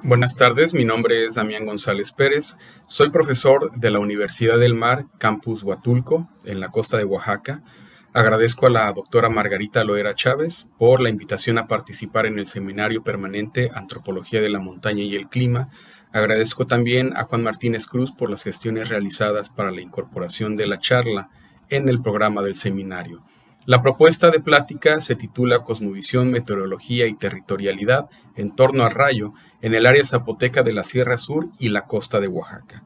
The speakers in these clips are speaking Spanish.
Buenas tardes, mi nombre es Damián González Pérez, soy profesor de la Universidad del Mar, Campus Huatulco, en la costa de Oaxaca. Agradezco a la doctora Margarita Loera Chávez por la invitación a participar en el seminario permanente Antropología de la Montaña y el Clima. Agradezco también a Juan Martínez Cruz por las gestiones realizadas para la incorporación de la charla en el programa del seminario. La propuesta de plática se titula Cosmovisión, Meteorología y Territorialidad en torno al rayo en el área zapoteca de la Sierra Sur y la costa de Oaxaca.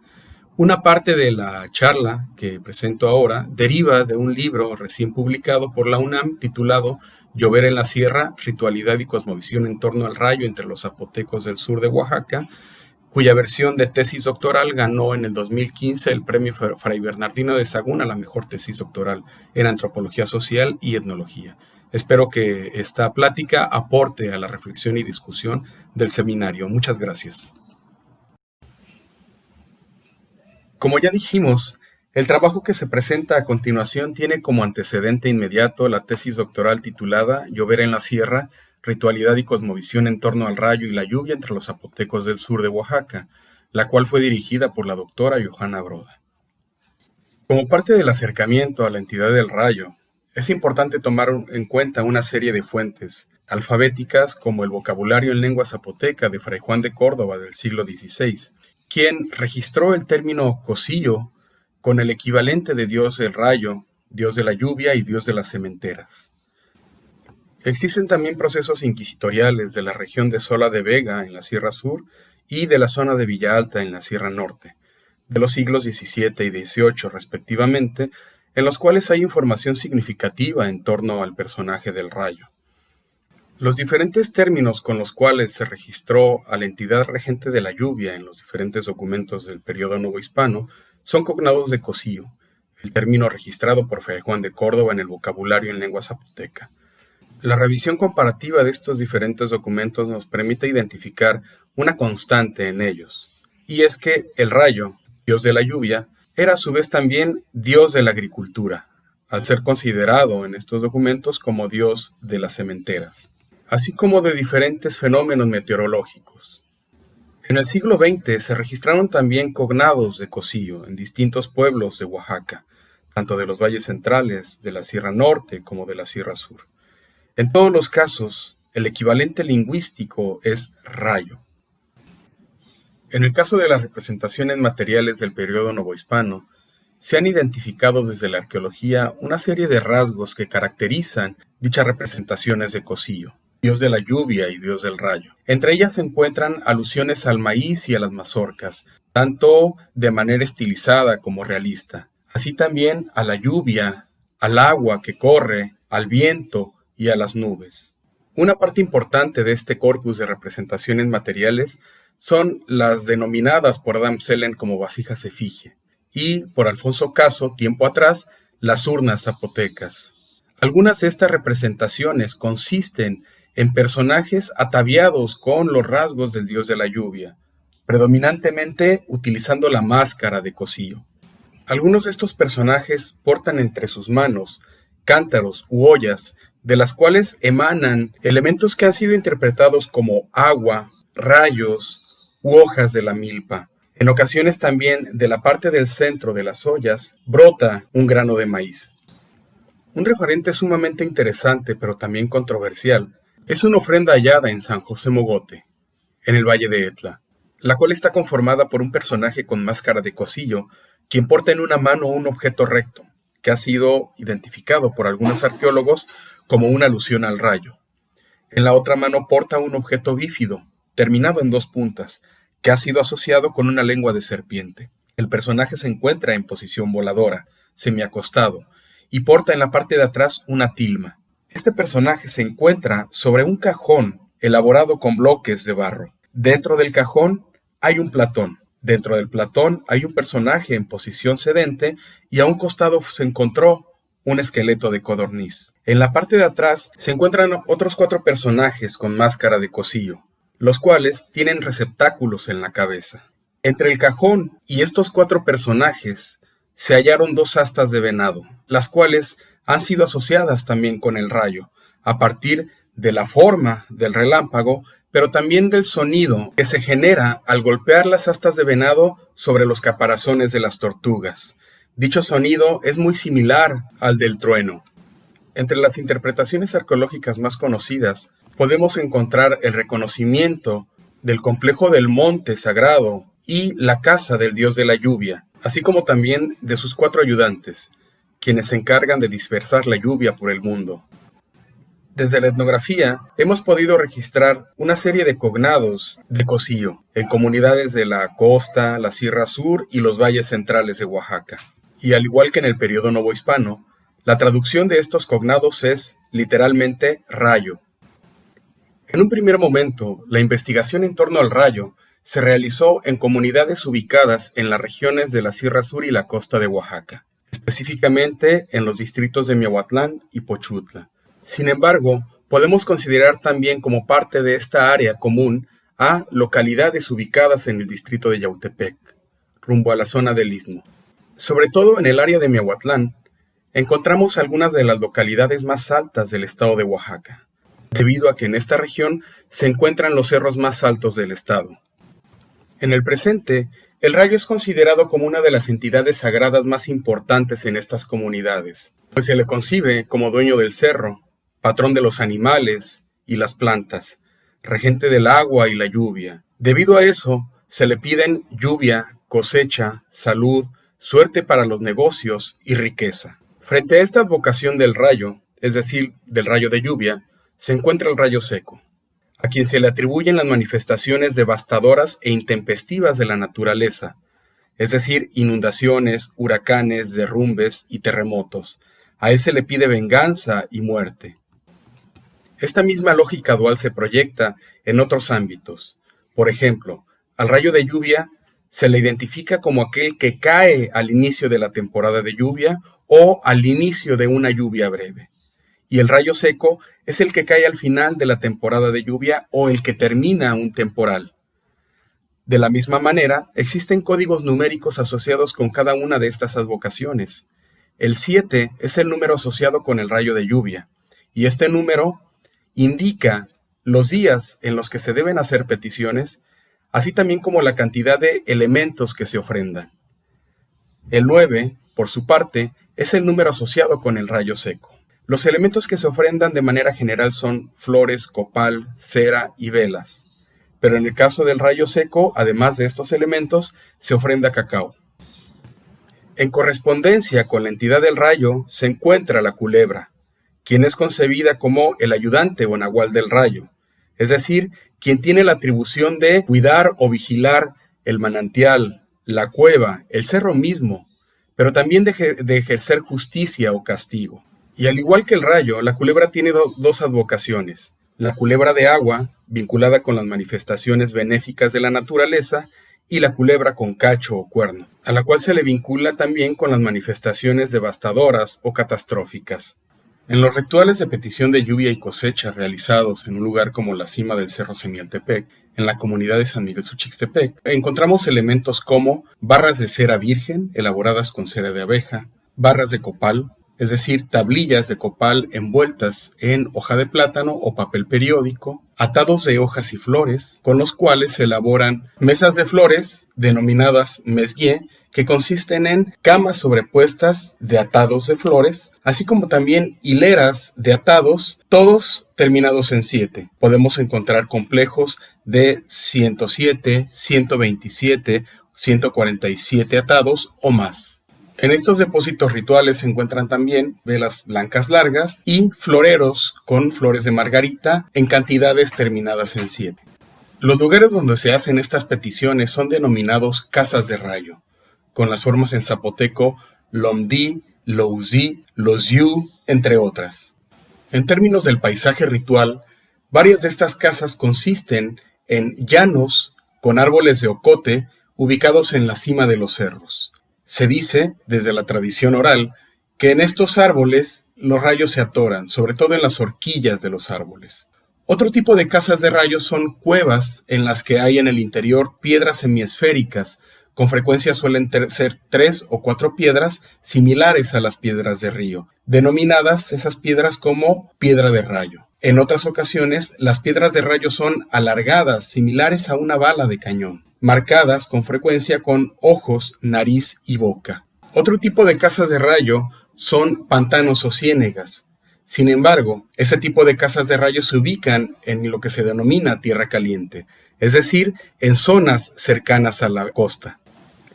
Una parte de la charla que presento ahora deriva de un libro recién publicado por la UNAM titulado Llover en la Sierra, Ritualidad y Cosmovisión en torno al rayo entre los zapotecos del sur de Oaxaca, cuya versión de tesis doctoral ganó en el 2015 el premio Fray Bernardino de Sahagún a la mejor tesis doctoral en antropología social y etnología. Espero que esta plática aporte a la reflexión y discusión del seminario. Muchas gracias. Como ya dijimos, el trabajo que se presenta a continuación tiene como antecedente inmediato la tesis doctoral titulada Llover en la Sierra, Ritualidad y Cosmovisión en torno al rayo y la lluvia entre los zapotecos del sur de Oaxaca, la cual fue dirigida por la doctora Johanna Broda. Como parte del acercamiento a la entidad del rayo, es importante tomar en cuenta una serie de fuentes alfabéticas como el vocabulario en lengua zapoteca de Fray Juan de Córdoba del siglo XVI, quien registró el término cosillo con el equivalente de dios del rayo, dios de la lluvia y dios de las sementeras. Existen también procesos inquisitoriales de la región de Sola de Vega en la Sierra Sur y de la zona de Villa Alta en la Sierra Norte, de los siglos XVII y XVIII respectivamente, en los cuales hay información significativa en torno al personaje del rayo. Los diferentes términos con los cuales se registró a la entidad regente de la lluvia en los diferentes documentos del periodo novohispano son cognados de cosillo, el término registrado por Fray Juan de Córdoba en el vocabulario en lengua zapoteca. La revisión comparativa de estos diferentes documentos nos permite identificar una constante en ellos, y es que el rayo, dios de la lluvia, era a su vez también dios de la agricultura, al ser considerado en estos documentos como dios de las sementeras, así como de diferentes fenómenos meteorológicos. En el siglo XX se registraron también cognados de cosillo en distintos pueblos de Oaxaca, tanto de los valles centrales, de la Sierra Norte como de la Sierra Sur. En todos los casos, el equivalente lingüístico es rayo. En el caso de las representaciones materiales del periodo novohispano, se han identificado desde la arqueología una serie de rasgos que caracterizan dichas representaciones de cosillo, dios de la lluvia y dios del rayo. Entre ellas se encuentran alusiones al maíz y a las mazorcas, tanto de manera estilizada como realista, así también a la lluvia, al agua que corre, al viento y a las nubes. Una parte importante de este corpus de representaciones materiales son las denominadas por Adam Sellen como vasijas efigie y, por Alfonso Caso, tiempo atrás, las urnas zapotecas. Algunas de estas representaciones consisten en personajes ataviados con los rasgos del dios de la lluvia, predominantemente utilizando la máscara de cosillo. Algunos de estos personajes portan entre sus manos cántaros u ollas, de las cuales emanan elementos que han sido interpretados como agua, rayos u hojas de la milpa. En ocasiones también de la parte del centro de las ollas brota un grano de maíz. Un referente sumamente interesante pero también controversial es una ofrenda hallada en San José Mogote, en el Valle de Etla, la cual está conformada por un personaje con máscara de cosillo, quien porta en una mano un objeto recto, que ha sido identificado por algunos arqueólogos como una alusión al rayo. En la otra mano porta un objeto bífido, terminado en dos puntas, que ha sido asociado con una lengua de serpiente. El personaje se encuentra en posición voladora, semiacostado, y porta en la parte de atrás una tilma. Este personaje se encuentra sobre un cajón elaborado con bloques de barro. Dentro del cajón hay un platón. Dentro del platón hay un personaje en posición sedente y a un costado se encontró un esqueleto de codorniz. En la parte de atrás se encuentran otros 4 personajes con máscara de cosillo, los cuales tienen receptáculos en la cabeza. Entre el cajón y estos 4 personajes se hallaron 2 astas de venado, las cuales han sido asociadas también con el rayo, a partir de la forma del relámpago pero también del sonido que se genera al golpear las astas de venado sobre los caparazones de las tortugas. Dicho sonido es muy similar al del trueno. Entre las interpretaciones arqueológicas más conocidas, podemos encontrar el reconocimiento del complejo del monte sagrado y la casa del dios de la lluvia, así como también de sus 4 ayudantes, quienes se encargan de dispersar la lluvia por el mundo. Desde la etnografía hemos podido registrar una serie de cognados de cocío en comunidades de la costa, la Sierra Sur y los valles centrales de Oaxaca. Y al igual que en el periodo novohispano, la traducción de estos cognados es literalmente rayo. En un primer momento, la investigación en torno al rayo se realizó en comunidades ubicadas en las regiones de la Sierra Sur y la costa de Oaxaca, específicamente en los distritos de Miahuatlán y Pochutla. Sin embargo, podemos considerar también como parte de esta área común a localidades ubicadas en el distrito de Yautepec, rumbo a la zona del Istmo. Sobre todo en el área de Miahuatlán, encontramos algunas de las localidades más altas del estado de Oaxaca, debido a que en esta región se encuentran los cerros más altos del estado. En el presente, el rayo es considerado como una de las entidades sagradas más importantes en estas comunidades, pues se le concibe como dueño del cerro, patrón de los animales y las plantas, regente del agua y la lluvia. Debido a eso, se le piden lluvia, cosecha, salud, suerte para los negocios y riqueza. Frente a esta advocación del rayo, es decir, del rayo de lluvia, se encuentra el rayo seco, a quien se le atribuyen las manifestaciones devastadoras e intempestivas de la naturaleza, es decir, inundaciones, huracanes, derrumbes y terremotos. A ese le pide venganza y muerte. Esta misma lógica dual se proyecta en otros ámbitos. Por ejemplo, al rayo de lluvia se le identifica como aquel que cae al inicio de la temporada de lluvia o al inicio de una lluvia breve. Y el rayo seco es el que cae al final de la temporada de lluvia o el que termina un temporal. De la misma manera, existen códigos numéricos asociados con cada una de estas advocaciones. El 7 es el número asociado con el rayo de lluvia, y este número indica los días en los que se deben hacer peticiones, así también como la cantidad de elementos que se ofrendan. El 9, por su parte, es el número asociado con el rayo seco. Los elementos que se ofrendan de manera general son flores, copal, cera y velas. Pero en el caso del rayo seco, además de estos elementos, se ofrenda cacao. En correspondencia con la entidad del rayo se encuentra la culebra, quien es concebida como el ayudante o nahual del rayo, es decir, quien tiene la atribución de cuidar o vigilar el manantial, la cueva, el cerro mismo, pero también de ejercer justicia o castigo. Y al igual que el rayo, la culebra tiene dos advocaciones. La culebra de agua, vinculada con las manifestaciones benéficas de la naturaleza, y la culebra con cacho o cuerno, a la cual se le vincula también con las manifestaciones devastadoras o catastróficas. En los rituales de petición de lluvia y cosecha realizados en un lugar como la cima del Cerro Semialtepec, en la comunidad de San Miguel Suchixtepec, encontramos elementos como barras de cera virgen elaboradas con cera de abeja, barras de copal, es decir, tablillas de copal envueltas en hoja de plátano o papel periódico, atados de hojas y flores, con los cuales se elaboran mesas de flores denominadas mesguié, que consisten en camas sobrepuestas de atados de flores, así como también hileras de atados, todos terminados en 7. Podemos encontrar complejos de 107, 127, 147 atados o más. En estos depósitos rituales se encuentran también velas blancas largas y floreros con flores de margarita en cantidades terminadas en 7. Los lugares donde se hacen estas peticiones son denominados casas de rayo, con las formas en zapoteco Lomdi, Louzi, Losyu, entre otras. En términos del paisaje ritual, varias de estas casas consisten en llanos con árboles de ocote ubicados en la cima de los cerros. Se dice, desde la tradición oral, que en estos árboles los rayos se atoran, sobre todo en las horquillas de los árboles. Otro tipo de casas de rayos son cuevas en las que hay en el interior piedras semiesféricas. Con frecuencia suelen ser 3 o 4 piedras similares a las piedras de río, denominadas esas piedras como piedra de rayo. En otras ocasiones, las piedras de rayo son alargadas, similares a una bala de cañón, marcadas con frecuencia con ojos, nariz y boca. Otro tipo de casas de rayo son pantanos o ciénegas. Sin embargo, ese tipo de casas de rayo se ubican en lo que se denomina tierra caliente, es decir, en zonas cercanas a la costa.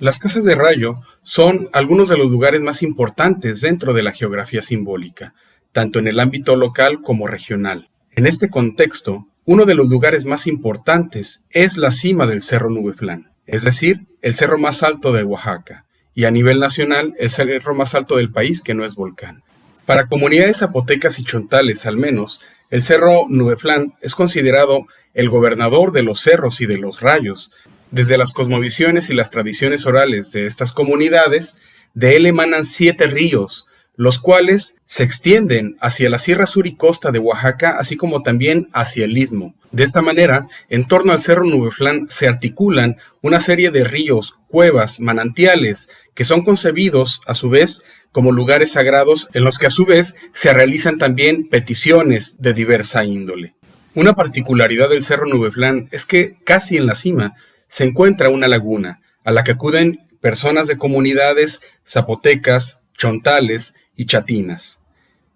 Las casas de rayo son algunos de los lugares más importantes dentro de la geografía simbólica, tanto en el ámbito local como regional. En este contexto, uno de los lugares más importantes es la cima del Cerro Nubeflán, es decir, el cerro más alto de Oaxaca, y a nivel nacional el cerro más alto del país que no es volcán. Para comunidades zapotecas y chontales al menos, el Cerro Nubeflán es considerado el gobernador de los cerros y de los rayos. Desde las cosmovisiones y las tradiciones orales de estas comunidades, de él emanan 7 ríos, los cuales se extienden hacia la Sierra Sur y Costa de Oaxaca, así como también hacia el Istmo. De esta manera, en torno al Cerro Nubeflán se articulan una serie de ríos, cuevas, manantiales, que son concebidos, a su vez, como lugares sagrados en los que a su vez se realizan también peticiones de diversa índole. Una particularidad del Cerro Nubeflán es que casi en la cima se encuentra una laguna, a la que acuden personas de comunidades zapotecas, chontales y chatinas.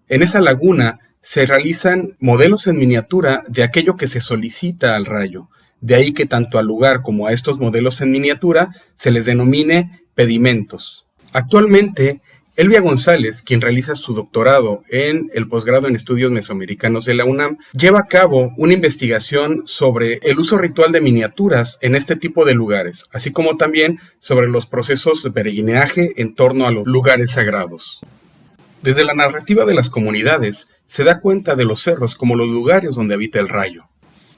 En esa laguna se realizan modelos en miniatura de aquello que se solicita al rayo, de ahí que tanto al lugar como a estos modelos en miniatura se les denomine pedimentos. Actualmente, Elvia González, quien realiza su doctorado en el posgrado en estudios mesoamericanos de la UNAM, lleva a cabo una investigación sobre el uso ritual de miniaturas en este tipo de lugares, así como también sobre los procesos de peregrinaje en torno a los lugares sagrados. Desde la narrativa de las comunidades, se da cuenta de los cerros como los lugares donde habita el rayo.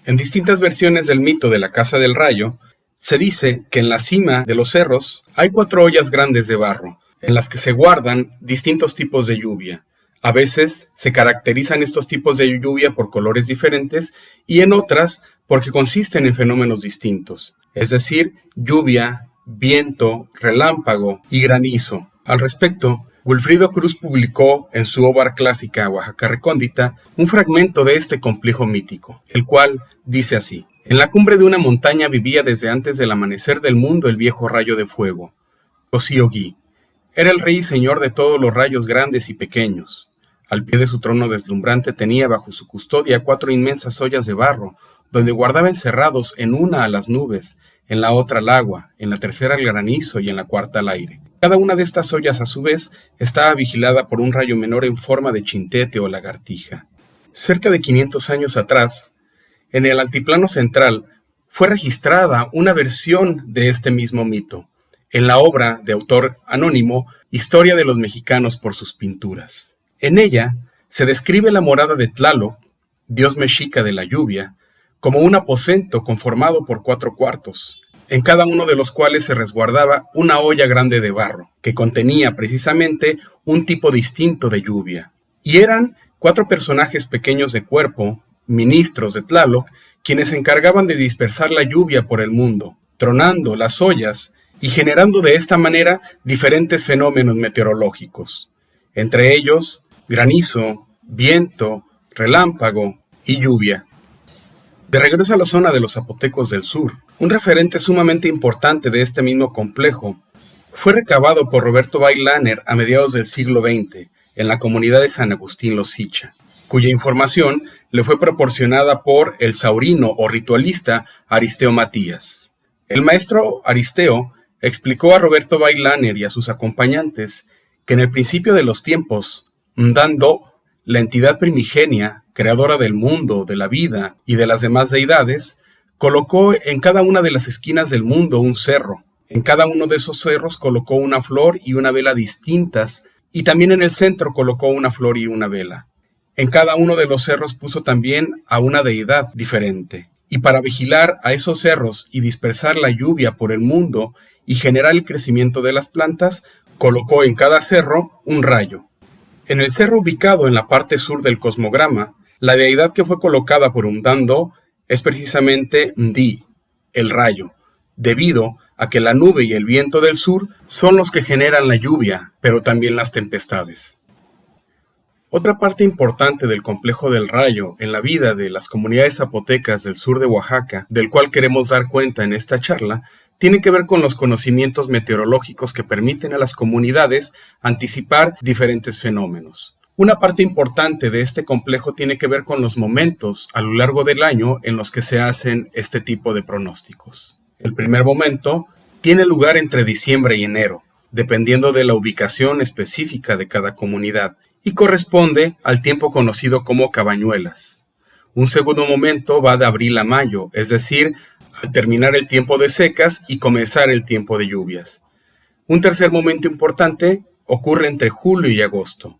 En distintas versiones del mito de la Casa del Rayo, se dice que en la cima de los cerros hay 4 ollas grandes de barro, en las que se guardan distintos tipos de lluvia. A veces se caracterizan estos tipos de lluvia por colores diferentes y en otras porque consisten en fenómenos distintos, es decir, lluvia, viento, relámpago y granizo. Al respecto, Wilfrido Cruz publicó en su obra clásica Oaxaca Recóndita un fragmento de este complejo mítico, el cual dice así: en la cumbre de una montaña vivía desde antes del amanecer del mundo el viejo rayo de fuego, Ocioguí. Era el rey y señor de todos los rayos grandes y pequeños. Al pie de su trono deslumbrante tenía bajo su custodia 4 inmensas ollas de barro, donde guardaba encerrados en una a las nubes, en la otra al agua, en la tercera al granizo y en la cuarta al aire. Cada una de estas ollas a su vez estaba vigilada por un rayo menor en forma de chintete o lagartija. Cerca de 500 años atrás, en el altiplano central, fue registrada una versión de este mismo mito, en la obra de autor anónimo Historia de los mexicanos por sus pinturas. En ella se describe la morada de Tlaloc, dios mexica de la lluvia, como un aposento conformado por 4 cuartos, en cada uno de los cuales se resguardaba una olla grande de barro, que contenía precisamente un tipo distinto de lluvia. Y eran 4 personajes pequeños de cuerpo, ministros de Tlaloc, quienes se encargaban de dispersar la lluvia por el mundo, tronando las ollas y generando de esta manera diferentes fenómenos meteorológicos, entre ellos granizo, viento, relámpago y lluvia. De regreso a la zona de los zapotecos del sur, un referente sumamente importante de este mismo complejo fue recabado por Roberto Baylaner a mediados del siglo XX en la comunidad de San Agustín Losicha, cuya información le fue proporcionada por el saurino o ritualista Aristeo Matías. El maestro Aristeo explicó a Roberto Baylaner y a sus acompañantes que en el principio de los tiempos, Ndando, la entidad primigenia, creadora del mundo, de la vida y de las demás deidades, colocó en cada una de las esquinas del mundo un cerro. En cada uno de esos cerros colocó una flor y una vela distintas, y también en el centro colocó una flor y una vela. En cada uno de los cerros puso también a una deidad diferente. Y para vigilar a esos cerros y dispersar la lluvia por el mundo y generar el crecimiento de las plantas, colocó en cada cerro un rayo. En el cerro ubicado en la parte sur del cosmograma, la deidad que fue colocada por Ndando es precisamente Ndi, el rayo, debido a que la nube y el viento del sur son los que generan la lluvia, pero también las tempestades. Otra parte importante del complejo del Rayo en la vida de las comunidades zapotecas del sur de Oaxaca, del cual queremos dar cuenta en esta charla, tiene que ver con los conocimientos meteorológicos que permiten a las comunidades anticipar diferentes fenómenos. Una parte importante de este complejo tiene que ver con los momentos a lo largo del año en los que se hacen este tipo de pronósticos. El primer momento tiene lugar entre diciembre y enero, dependiendo de la ubicación específica de cada comunidad, y corresponde al tiempo conocido como cabañuelas. Un segundo momento va de abril a mayo, es decir, al terminar el tiempo de secas y comenzar el tiempo de lluvias. Un tercer momento importante ocurre entre julio y agosto,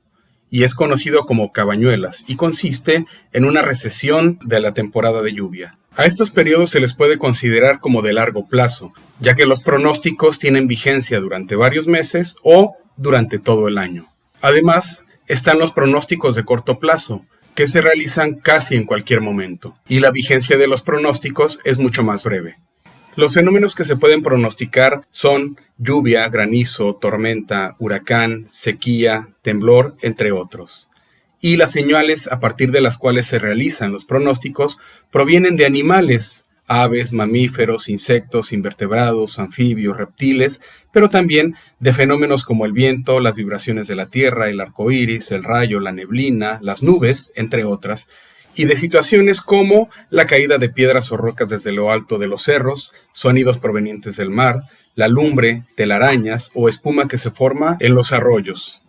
y es conocido como cabañuelas, y consiste en una recesión de la temporada de lluvia. A estos periodos se les puede considerar como de largo plazo, ya que los pronósticos tienen vigencia durante varios meses o durante todo el año. Además, están los pronósticos de corto plazo, que se realizan casi en cualquier momento, y la vigencia de los pronósticos es mucho más breve. Los fenómenos que se pueden pronosticar son lluvia, granizo, tormenta, huracán, sequía, temblor, entre otros. Y las señales a partir de las cuales se realizan los pronósticos provienen de animales, aves, mamíferos, insectos, invertebrados, anfibios, reptiles, pero también de fenómenos como el viento, las vibraciones de la tierra, el arco iris, el rayo, la neblina, las nubes, entre otras, y de situaciones como la caída de piedras o rocas desde lo alto de los cerros, sonidos provenientes del mar, la lumbre, telarañas o espuma que se forma en los arroyos.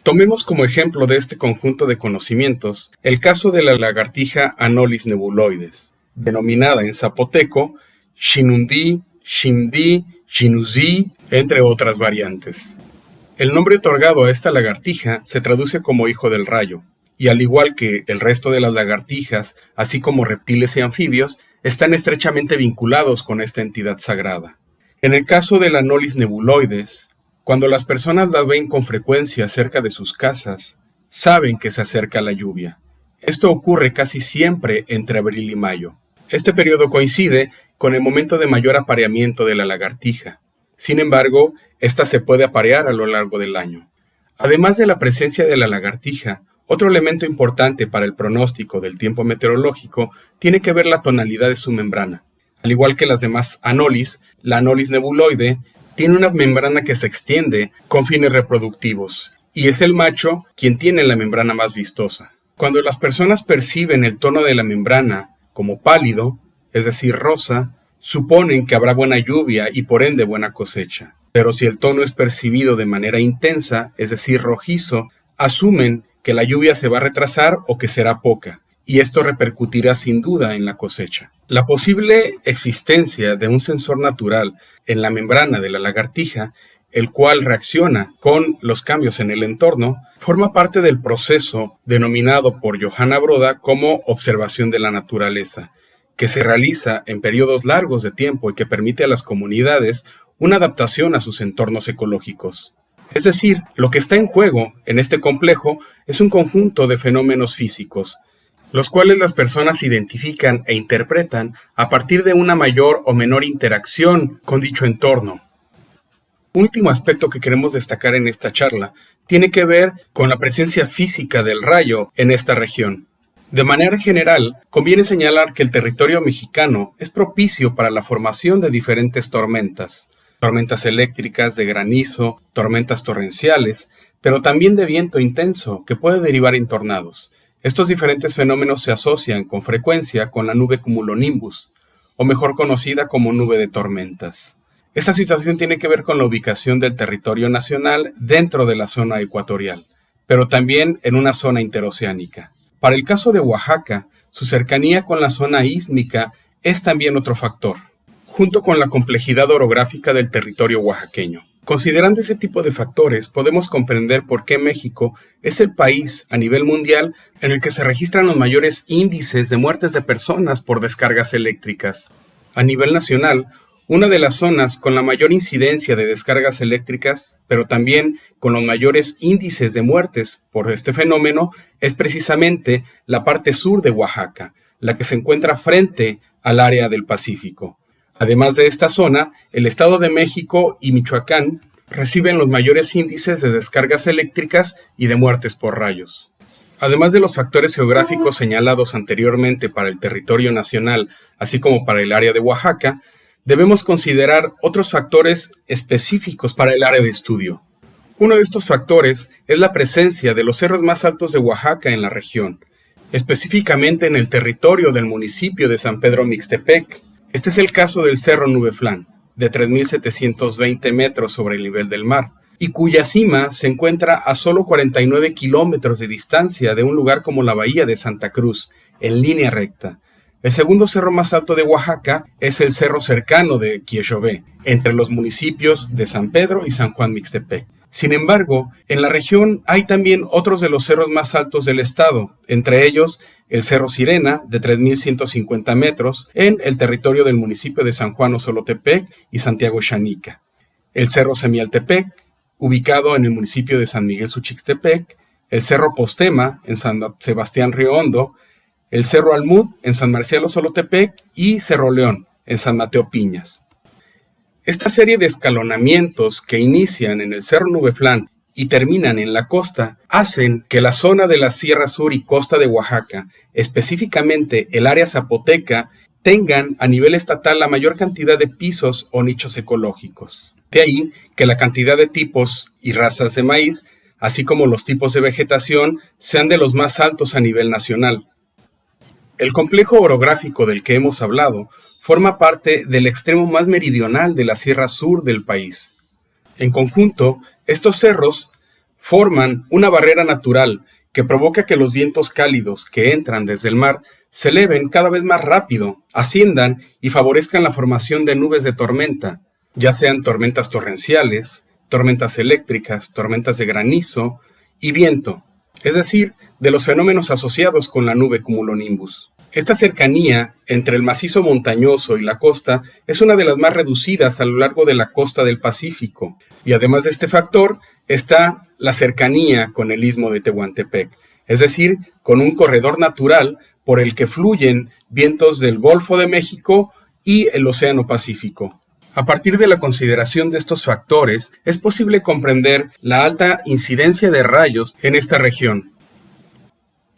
Tomemos como ejemplo de este conjunto de conocimientos el caso de la lagartija Anolis nebuloides, denominada en zapoteco Xinundí, Ximdí, Xinuzí, entre otras variantes. El nombre otorgado a esta lagartija se traduce como hijo del rayo, y al igual que el resto de las lagartijas, así como reptiles y anfibios, están estrechamente vinculados con esta entidad sagrada. En el caso del Anolis nebuloides, cuando las personas la ven con frecuencia cerca de sus casas, saben que se acerca la lluvia. Esto ocurre casi siempre entre abril y mayo. Este periodo coincide con el momento de mayor apareamiento de la lagartija. Sin embargo, esta se puede aparear a lo largo del año. Además de la presencia de la lagartija, otro elemento importante para el pronóstico del tiempo meteorológico tiene que ver la tonalidad de su membrana. Al igual que las demás Anolis, la Anolis nebuloide tiene una membrana que se extiende con fines reproductivos, y es el macho quien tiene la membrana más vistosa. Cuando las personas perciben el tono de la membrana como pálido, es decir, rosa, suponen que habrá buena lluvia y por ende buena cosecha. Pero si el tono es percibido de manera intensa, es decir, rojizo, asumen que la lluvia se va a retrasar o que será poca, y esto repercutirá sin duda en la cosecha. La posible existencia de un sensor natural en la membrana de la lagartija, el cual reacciona con los cambios en el entorno, forma parte del proceso denominado por Johanna Broda como observación de la naturaleza, que se realiza en periodos largos de tiempo y que permite a las comunidades una adaptación a sus entornos ecológicos. Es decir, lo que está en juego en este complejo es un conjunto de fenómenos físicos, los cuales las personas identifican e interpretan a partir de una mayor o menor interacción con dicho entorno. Un último aspecto que queremos destacar en esta charla tiene que ver con la presencia física del rayo en esta región. De manera general, conviene señalar que el territorio mexicano es propicio para la formación de diferentes tormentas eléctricas, de granizo, tormentas torrenciales, pero también de viento intenso que puede derivar en tornados. Estos diferentes fenómenos se asocian con frecuencia con la nube cumulonimbus, o mejor conocida como nube de tormentas. Esta situación tiene que ver con la ubicación del territorio nacional dentro de la zona ecuatorial, pero también en una zona interoceánica. Para el caso de Oaxaca, su cercanía con la zona ísmica es también otro factor, junto con la complejidad orográfica del territorio oaxaqueño. Considerando ese tipo de factores, podemos comprender por qué México es el país a nivel mundial en el que se registran los mayores índices de muertes de personas por descargas eléctricas. A nivel nacional, una de las zonas con la mayor incidencia de descargas eléctricas, pero también con los mayores índices de muertes por este fenómeno, es precisamente la parte sur de Oaxaca, la que se encuentra frente al área del Pacífico. Además de esta zona, el Estado de México y Michoacán reciben los mayores índices de descargas eléctricas y de muertes por rayos. Además de los factores geográficos señalados anteriormente para el territorio nacional, así como para el área de Oaxaca, debemos considerar otros factores específicos para el área de estudio. Uno de estos factores es la presencia de los cerros más altos de Oaxaca en la región, específicamente en el territorio del municipio de San Pedro Mixtepec. Este es el caso del Cerro Nubeflán, de 3.720 metros sobre el nivel del mar, y cuya cima se encuentra a solo 49 kilómetros de distancia de un lugar como la Bahía de Santa Cruz, en línea recta. El segundo cerro más alto de Oaxaca es el cerro cercano de Quiexobé, entre los municipios de San Pedro y San Juan Mixtepec. Sin embargo, en la región hay también otros de los cerros más altos del estado, entre ellos el Cerro Sirena, de 3.150 metros, en el territorio del municipio de San Juan Osolotepec y Santiago Xanica. El Cerro Semialtepec, ubicado en el municipio de San Miguel Suchixtepec, el Cerro Postema, en San Sebastián Río Hondo, el Cerro Almud, en San Marcial Osolotepec, y Cerro León, en San Mateo Piñas. Esta serie de escalonamientos que inician en el Cerro Nubeflán y terminan en la costa hacen que la zona de la Sierra Sur y costa de Oaxaca, específicamente el área zapoteca, tengan a nivel estatal la mayor cantidad de pisos o nichos ecológicos. De ahí que la cantidad de tipos y razas de maíz, así como los tipos de vegetación, sean de los más altos a nivel nacional. El complejo orográfico del que hemos hablado forma parte del extremo más meridional de la Sierra Sur del país. En conjunto, estos cerros forman una barrera natural que provoca que los vientos cálidos que entran desde el mar se eleven cada vez más rápido, asciendan y favorezcan la formación de nubes de tormenta, ya sean tormentas torrenciales, tormentas eléctricas, tormentas de granizo y viento, es decir, de los fenómenos asociados con la nube cumulonimbus. Esta cercanía entre el macizo montañoso y la costa es una de las más reducidas a lo largo de la costa del Pacífico, y además de este factor está la cercanía con el istmo de Tehuantepec, es decir, con un corredor natural por el que fluyen vientos del Golfo de México y el Océano Pacífico. A partir de la consideración de estos factores, es posible comprender la alta incidencia de rayos en esta región.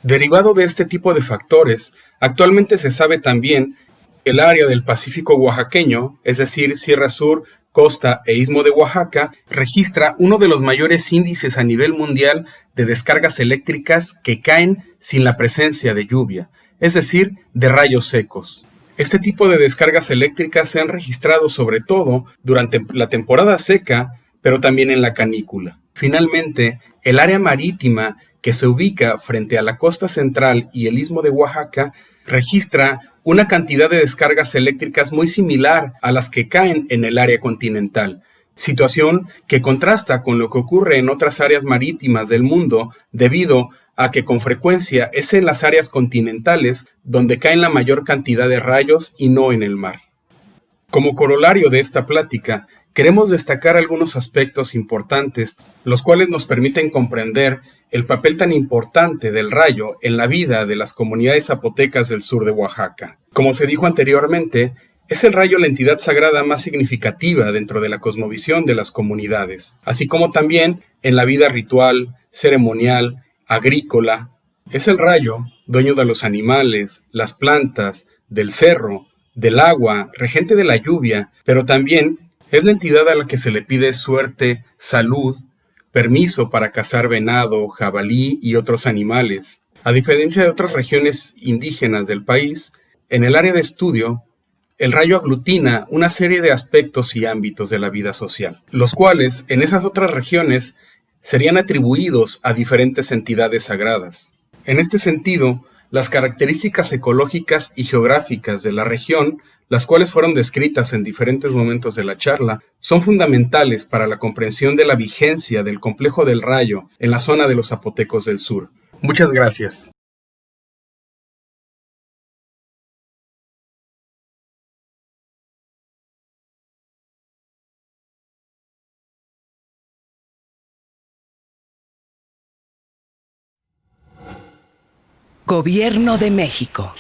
Derivado de este tipo de factores, actualmente se sabe también que el área del Pacífico oaxaqueño, es decir, Sierra Sur, Costa e Istmo de Oaxaca, registra uno de los mayores índices a nivel mundial de descargas eléctricas que caen sin la presencia de lluvia, es decir, de rayos secos. Este tipo de descargas eléctricas se han registrado sobre todo durante la temporada seca, pero también en la canícula. Finalmente, el área marítima que se ubica frente a la costa central y el istmo de Oaxaca registra una cantidad de descargas eléctricas muy similar a las que caen en el área continental, situación que contrasta con lo que ocurre en otras áreas marítimas del mundo debido a que con frecuencia es en las áreas continentales donde caen la mayor cantidad de rayos y no en el mar. Como corolario de esta plática, queremos destacar algunos aspectos importantes, los cuales nos permiten comprender el papel tan importante del rayo en la vida de las comunidades zapotecas del sur de Oaxaca. Como se dijo anteriormente, es el rayo la entidad sagrada más significativa dentro de la cosmovisión de las comunidades, así como también en la vida ritual, ceremonial, agrícola. Es el rayo, dueño de los animales, las plantas, del cerro, del agua, regente de la lluvia, pero también es la entidad a la que se le pide suerte, salud, permiso para cazar venado, jabalí y otros animales. A diferencia de otras regiones indígenas del país, en el área de estudio, el rayo aglutina una serie de aspectos y ámbitos de la vida social, los cuales en esas otras regiones serían atribuidos a diferentes entidades sagradas. En este sentido, las características ecológicas y geográficas de la región, las cuales fueron descritas en diferentes momentos de la charla, son fundamentales para la comprensión de la vigencia del complejo del rayo en la zona de los zapotecos del sur. Muchas gracias. Gobierno de México.